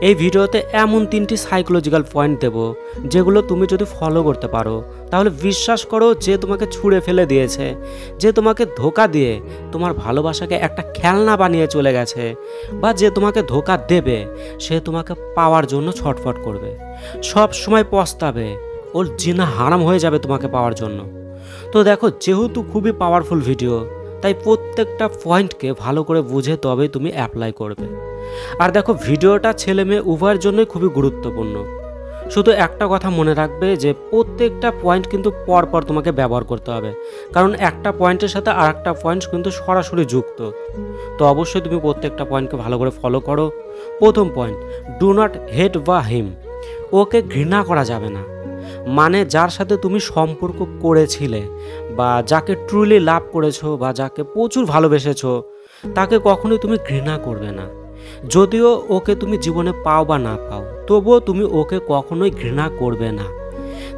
এই ভিডিওতে এমন 3টি সাইকোলজিক্যাল পয়েন্ট দেব যেগুলো তুমি যদি ফলো করতে পারো তাহলে বিশ্বাস করো যে তোমাকে ছুঁড়ে ফেলে দিয়েছে, যে তোমাকে ধোঁকা দিয়ে তোমার ভালোবাসাকে একটা খেলনা বানিয়ে চলে গেছে, বা যে তোমাকে ধোঁকা দেবে সে তোমাকে পাওয়ার জন্য ছটফট করবে, সব সময় পস্তাবে, ওর জিনা হারাম হয়ে যাবে তোমাকে পাওয়ার জন্য। তো দেখো, যেহেতু খুবই পাওয়ারফুল ভিডিও, তাই প্রত্যেকটা পয়েন্টকে ভালো করে বুঝে তবে তুমি অ্যাপ্লাই করবে। আর দেখো, ভিডিওটা ছেলে মেয়ে উভয়ের জন্যই খুবই গুরুত্বপূর্ণ। শুধু একটা কথা মনে রাখবে যে প্রত্যেকটা পয়েন্ট কিন্তু পরপর তোমাকে ব্যবহার করতে হবে, কারণ একটা পয়েন্টের সাথে আর একটা পয়েন্ট কিন্তু সরাসরি যুক্ত। তো অবশ্যই তুমি প্রত্যেকটা পয়েন্টকে ভালো করে ফলো করো। প্রথম পয়েন্ট, ডু নট হেট বা হিম। ওকে ঘৃণা করা যাবে না। মানে যার সাথে তুমি সম্পর্ক করেছিলে বা যাকে ট্রুলি লাভ করেছো বা যাকে প্রচুর ভালোবেসেছো, তাকে কখনোই তুমি ঘৃণা করবে না। যদিও ওকে তুমি জীবনে পাও বা না পাও, তবুও তুমি ওকে কখনোই ঘৃণা করবে না।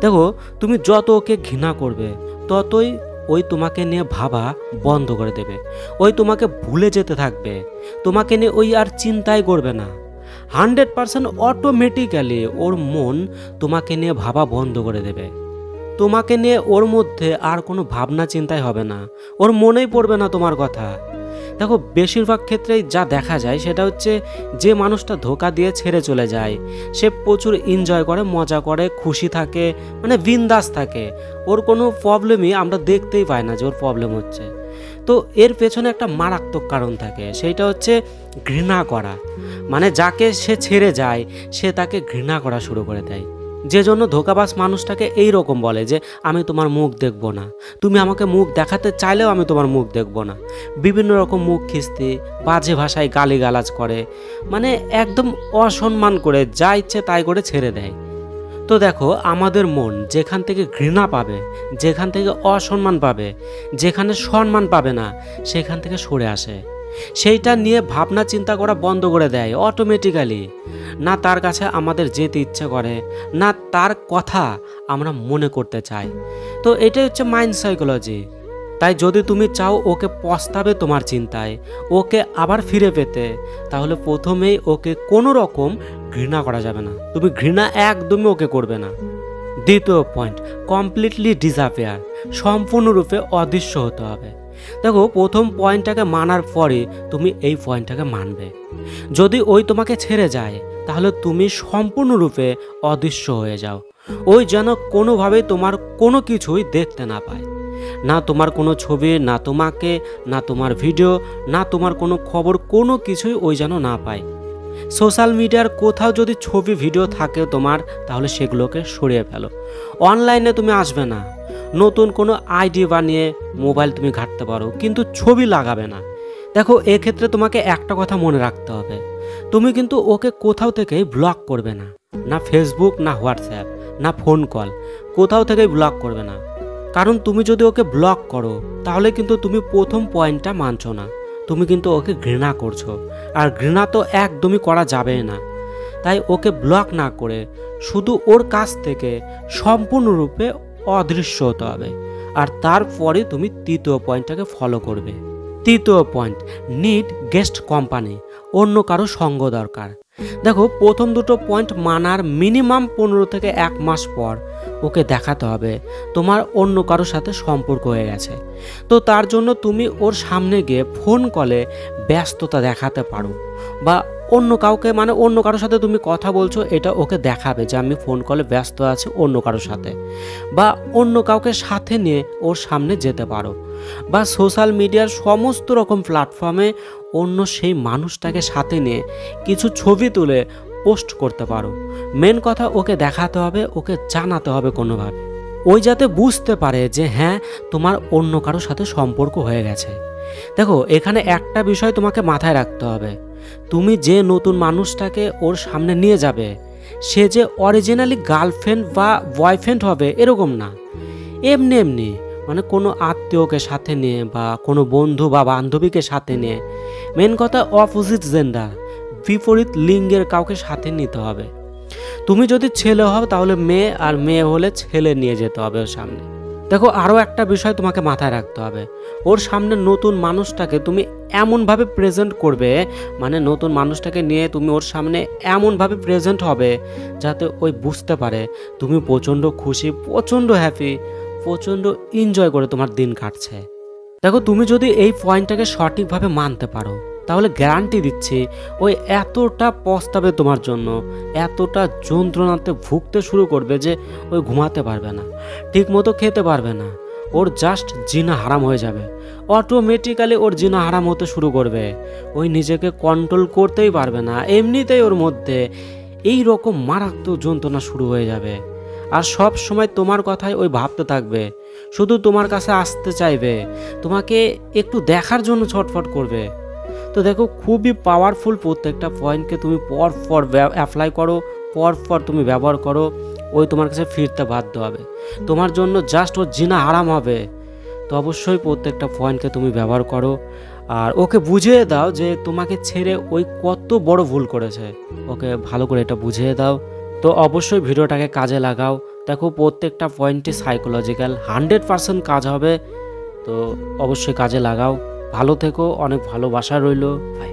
দেখো, তুমি যত ওকে ঘৃণা করবে ততই ওই তোমাকে নিয়ে ভাবা বন্ধ করে দেবে। ওই তোমাকে ভুলে যেতে থাকবে, তোমাকে নিয়ে ওই আর চিন্তাই করবে না। 100% অটোমেটিক্যালি ওর মন তোমাকে নিয়ে ভাবা বন্ধ করে দেবে। তোমাকে নিয়ে ওর মধ্যে আর কোনো ভাবনা চিন্তাই হবে না, ওর মনেই পড়বে না তোমার কথা। দেখো, বেশিরভাগ ক্ষেত্রেই যা দেখা যায় সেটা হচ্ছে, যে মানুষটা ধোঁকা দিয়ে ছেড়ে চলে যায় সে প্রচুর এনজয় করে, মজা করে, খুশি থাকে, মানে বিন্দাস থাকে। ওর কোনো প্রবলেমই আমরা দেখতেই পাই না যে ওর প্রবলেম হচ্ছে। তো এর পেছনে একটা মারাত্মক কারণ থাকে, সেইটা হচ্ছে ঘৃণা করা। মানে যাকে সে ছেড়ে যায় সে তাকে ঘৃণা করা শুরু করে দেয়। যে জন্য ধোঁকাবাজ মানুষটাকে এই রকম বলে যে আমি তোমার মুখ দেখব না, তুমি আমাকে মুখ দেখাতে চাইলেও আমি তোমার মুখ দেখব না। বিভিন্ন রকম মুখ খিস্তি, বাজে ভাষায় গালিগালাজ করে, মানে একদম অসম্মান করে যা ইচ্ছে তাই করে ছেড়ে দেয়। তো দেখো, আমাদের মন যেখান থেকে ঘৃণা পাবে, যেখান থেকে অসম্মান পাবে, যেখানে সম্মান পাবে না, সেখান থেকে সরে আসে। সেইটা নিয়ে ভাবনা চিন্তা করা বন্ধ করে দেয় অটোমেটিক্যালি। না তার কাছে আমাদের যেতে ইচ্ছে করে, না তার কথা আমরা মনে করতে চাই। তো এটাই হচ্ছে মাইন্ড সাইকোলজি। তাই যদি তুমি চাও ওকে পস্তাবে তোমার চিন্তায়, ওকে আবার ফিরে পেতে, তাহলে প্রথমেই ওকে কোনো রকম ঘৃণা করা যাবে না। তুমি ঘৃণা একদমই ওকে করবে না। দ্বিতীয় পয়েন্ট, কমপ্লিটলি ডিসঅ্যাপিয়ার। সম্পূর্ণরূপে অদৃশ্য হতে হবে। দেখো, প্রথম পয়েন্টটাকে মানার পরে তুমি এই পয়েন্টটাকে মানবে। যদি ওই তোমাকে ছেড়ে যায় তাহলে তুমি সম্পূর্ণরূপে অদৃশ্য হয়ে যাও। ওই যেন কোনোভাবেই তোমার কোনো কিছুই দেখতে না পায়, না তোমার কোনো ছবি, না তোমাকে, না তোমার ভিডিও, না তোমার কোনো খবর, কোনো কিছুই ওই যেন না পায়। সোশ্যাল মিডিয়ার কোথাও যদি ছবি ভিডিও থাকে তোমার, তাহলে সেগুলোকে সরিয়ে ফেলো। অনলাইনে তুমি আসবে না। নতুন কোনো আইডি বানিয়ে মোবাইল তুমি ঘাঁটতে পারো, কিন্তু ছবি লাগাবে না। দেখো, এক্ষেত্রে তোমাকে একটা কথা মনে রাখতে হবে, তুমি কিন্তু ওকে কোথাও থেকেই ব্লক করবে না। না ফেসবুক, না হোয়াটসঅ্যাপ, না ফোন কল, কোথাও থেকেই ব্লক করবে না। কারণ তুমি যদি ওকে ব্লক করো তাহলে কিন্তু তুমি প্রথম পয়েন্টটা মানছো না, তুমি কিন্তু ওকে ঘৃণা করছো। আর ঘৃণা তো একদমই করা যাবে না। তাই ওকে ব্লক না করে শুধু ওর কাছ থেকে সম্পূর্ণরূপে অদৃশ্য হতে হবে। আর তারপরে তুমি তৃতীয় পয়েন্টটাকে ফলো করবে। তৃতীয় পয়েন্ট, নিড গেস্ট কোম্পানি। অন্য কারো সঙ্গ দরকার। দেখো, প্রথম দুটো পয়েন্ট মানার মিনিমাম 15 থেকে 1 মাস পর ওকে দেখাতে হবে তোমার অন্য কারোর সাথে সম্পর্ক হয়ে গেছে। তো তার জন্য তুমি ওর সামনে গিয়ে ফোন কলে ব্যস্ততা দেখাতে পারো, বা অন্য কাউকে, মানে অন্য কারোর সাথে তুমি কথা বলছো, এটা ওকে দেখাবে যে আমি ফোন কলে ব্যস্ত আছি অন্য কারোর সাথে। বা অন্য কাউকে সাথে নিয়ে ওর সামনে যেতে পারো, বা সোশ্যাল মিডিয়ার সমস্ত রকম প্ল্যাটফর্মে অন্য সেই মানুষটাকে সাথে নিয়ে কিছু ছবি তুলে পোস্ট করতে পারো। মেন কথা ওকে দেখাতে হবে, ওকে জানাতে হবে কোনোভাবে, ওই যাতে বুঝতে পারে যে হ্যাঁ, তোমার অন্য কারোর সাথে সম্পর্ক হয়ে গেছে। দেখো, এখানে একটা বিষয় তোমাকে মাথায় রাখতে হবে, তুমি যে নতুন মানুষটাকে ওর সামনে নিয়ে যাবে সে যে অরিজিনালি গার্লফ্রেন্ড বা বয়ফ্রেন্ড হবে এরকম না। এমনি এমনি, মানে কোনো আত্মীয়কে সাথে নিয়ে বা কোনো বন্ধু বা বান্ধবীকে সাথে নিয়ে, মেন কথা অপোজিট জেন্ডার, বিপরীত লিঙ্গের কাউকে সাথে নিতে হবে। তুমি যদি ছেলে হও তাহলে মেয়ে, আর মেয়ে হলে ছেলে নিয়ে যেতে হবে ওর সামনে। দেখো আরও একটা বিষয় তোমাকে মাথায় রাখতে হবে, ওর সামনে নতুন মানুষটাকে তুমি এমনভাবে প্রেজেন্ট করবে, মানে নতুন মানুষটাকে নিয়ে তুমি ওর সামনে এমনভাবে প্রেজেন্ট হবে যাতে ওই বুঝতে পারে তুমি প্রচণ্ড খুশি, প্রচণ্ড হ্যাপি, প্রচণ্ড এনজয় করে তোমার দিন কাটছে। দেখো তুমি যদি এই পয়েন্টটাকে সঠিকভাবে মানতে পারো তাহলে গ্যারান্টি দিচ্ছি ওই এতটা পস্তাবে তোমার জন্য, এতটা যন্ত্রণাতে ভুগতে শুরু করবে যে ওই ঘুমাতে পারবে না, ঠিক মতো খেতে পারবে না, ওর জাস্ট জিনা হারাম হয়ে যাবে, অটোমেটিক্যালি ওর জিনা হারাম হতে শুরু করবে, ওই নিজেকে কন্ট্রোল করতেই পারবে না, এমনিতেই ওর মধ্যে এই রকম মারাত্মক যন্ত্রণা শুরু হয়ে যাবে। আর সব সময় তোমার কথাই ওই ভাবতে থাকবে, শুধু তোমার কাছে আসতে চাইবে, তোমাকে একটু দেখার জন্য ছটফট করবে। তো দেখো খুবই পাওয়ারফুল, প্রত্যেকটা পয়েন্টকে তুমি পর পর অ্যাপ্লাই করো, পর পর তুমি ব্যবহার করো, ওই তোমার কাছে ফিরতে বাধ্য হবে, তোমার জন্য জাস্ট ওর জিনা হারাম হবে। তো অবশ্যই প্রত্যেকটা পয়েন্টকে তুমি ব্যবহার করো আর ওকে বুঝিয়ে দাও যে তোমাকে ছেড়ে ওই কত বড় ভুল করেছে, ওকে ভালো করে এটা বুঝিয়ে দাও। তো অবশ্যই ভিডিওটাকে কাজে লাগাও, দেখো প্রত্যেকটা পয়েন্টই সাইকোলজিক্যাল, 100% কাজ হবে। তো অবশ্যই কাজে লাগাও, ভালো থেকো, অনেক ভালোবাসা রইল, বাই।